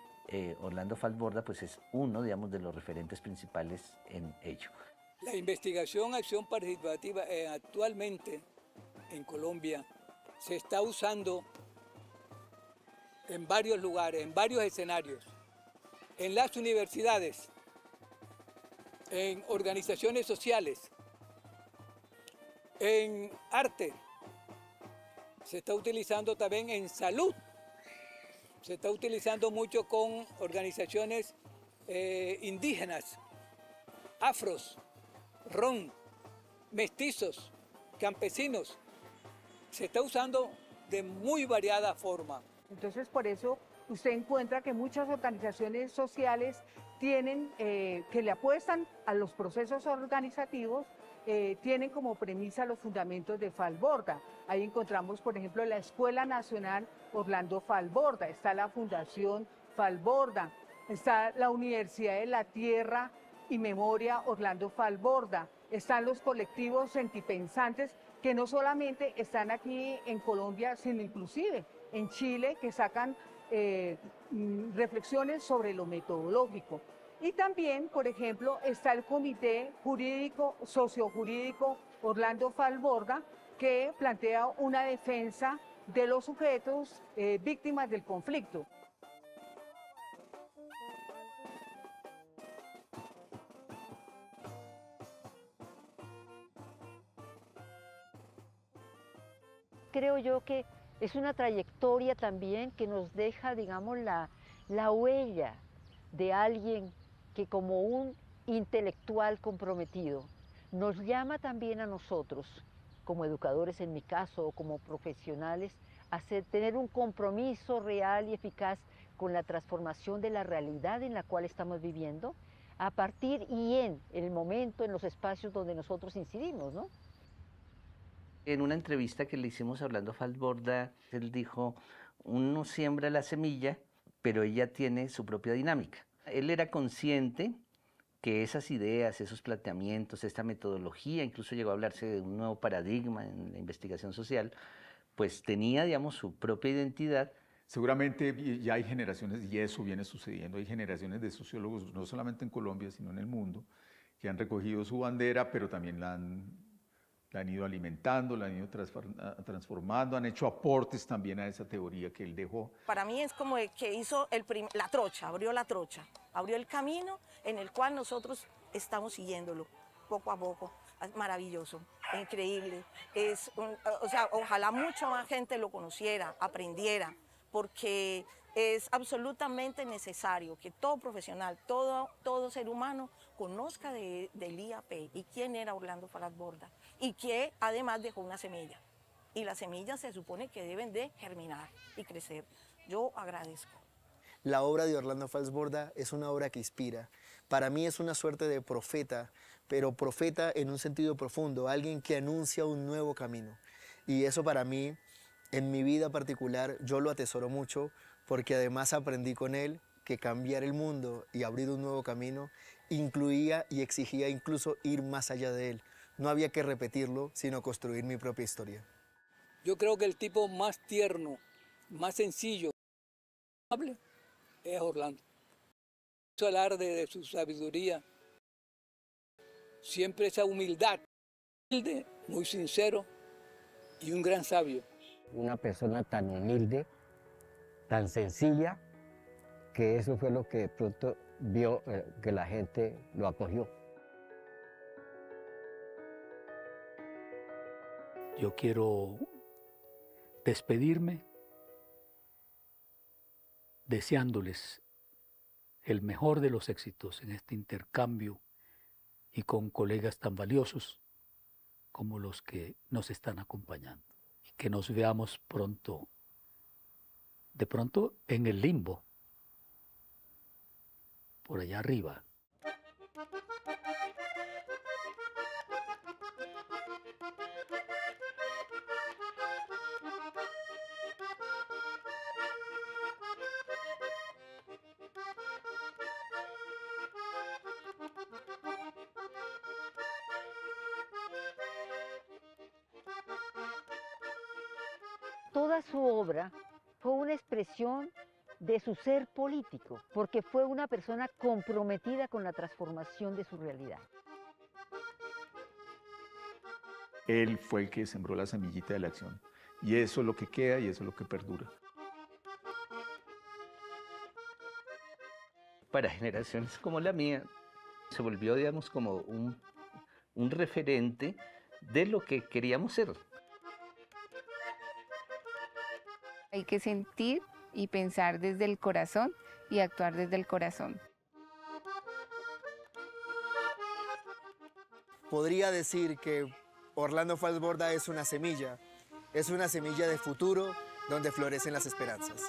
Orlando Falsborda pues es uno, digamos, de los referentes principales en ello. La investigación, acción participativa actualmente en Colombia se está usando en varios lugares, en varios escenarios, en las universidades, en organizaciones sociales, en arte, se está utilizando también en salud, se está utilizando mucho con organizaciones indígenas, afros, ron, mestizos, campesinos, se está usando de muy variada forma. Entonces, por eso usted encuentra que muchas organizaciones sociales tienen, que le apuestan a los procesos organizativos, tienen como premisa los fundamentos de Falsborda. Ahí encontramos, por ejemplo, la Escuela Nacional Orlando Falsborda, está la Fundación Falsborda, está la Universidad de la Tierra y Memoria Orlando Falsborda, están los colectivos sentipensantes que no solamente están aquí en Colombia, sino inclusive en Chile, que sacan reflexiones sobre lo metodológico. Y también, por ejemplo, está el Comité Jurídico, Sociojurídico Orlando Falsborda, que plantea una defensa de los sujetos víctimas del conflicto. Creo yo que es una trayectoria también que nos deja, digamos, la huella de alguien que como un intelectual comprometido nos llama también a nosotros, como educadores en mi caso, o como profesionales, a tener un compromiso real y eficaz con la transformación de la realidad en la cual estamos viviendo, a partir y en el momento, en los espacios donde nosotros incidimos, ¿no? En una entrevista que le hicimos a Orlando Falsborda, él dijo, uno siembra la semilla, pero ella tiene su propia dinámica. Él era consciente que esas ideas, esos planteamientos, esta metodología, incluso llegó a hablarse de un nuevo paradigma en la investigación social, pues tenía, digamos, su propia identidad. Seguramente ya hay generaciones, y eso viene sucediendo, hay generaciones de sociólogos, no solamente en Colombia, sino en el mundo, que han recogido su bandera, pero también la han ido alimentando, la han ido transformando, han hecho aportes también a esa teoría que él dejó. Para mí es como el que hizo la trocha, abrió el camino en el cual nosotros estamos siguiéndolo poco a poco. Maravilloso, increíble. O sea, ojalá mucha más gente lo conociera, aprendiera, porque es absolutamente necesario que todo profesional, todo ser humano conozca del IAP y quién era Orlando Falz Borda, y que además dejó una semilla. Y las semillas se supone que deben de germinar y crecer. Yo agradezco. La obra de Orlando Falz Borda es una obra que inspira. Para mí es una suerte de profeta, pero profeta en un sentido profundo, alguien que anuncia un nuevo camino. Y eso para mí, en mi vida particular, yo lo atesoro mucho, porque además aprendí con él que cambiar el mundo y abrir un nuevo camino incluía y exigía incluso ir más allá de él. No había que repetirlo, sino construir mi propia historia. Yo creo que el tipo más tierno, más sencillo, amable, es Orlando. Su alarde de su sabiduría, siempre esa humildad, humilde, muy sincero y un gran sabio. Una persona tan humilde, tan sencilla, que eso fue lo que de pronto vio que la gente lo acogió. Yo quiero despedirme deseándoles el mejor de los éxitos en este intercambio y con colegas tan valiosos como los que nos están acompañando. Y que nos veamos pronto, de pronto en el limbo, por allá arriba. Toda su obra fue una expresión de su ser político, porque fue una persona comprometida con la transformación de su realidad. Él fue el que sembró la semillita de la acción, y eso es lo que queda y eso es lo que perdura. Para generaciones como la mía, se volvió, digamos, como un referente de lo que queríamos ser. Hay que sentir y pensar desde el corazón y actuar desde el corazón. Podría decir que Orlando Falz Borda es una semilla de futuro donde florecen las esperanzas.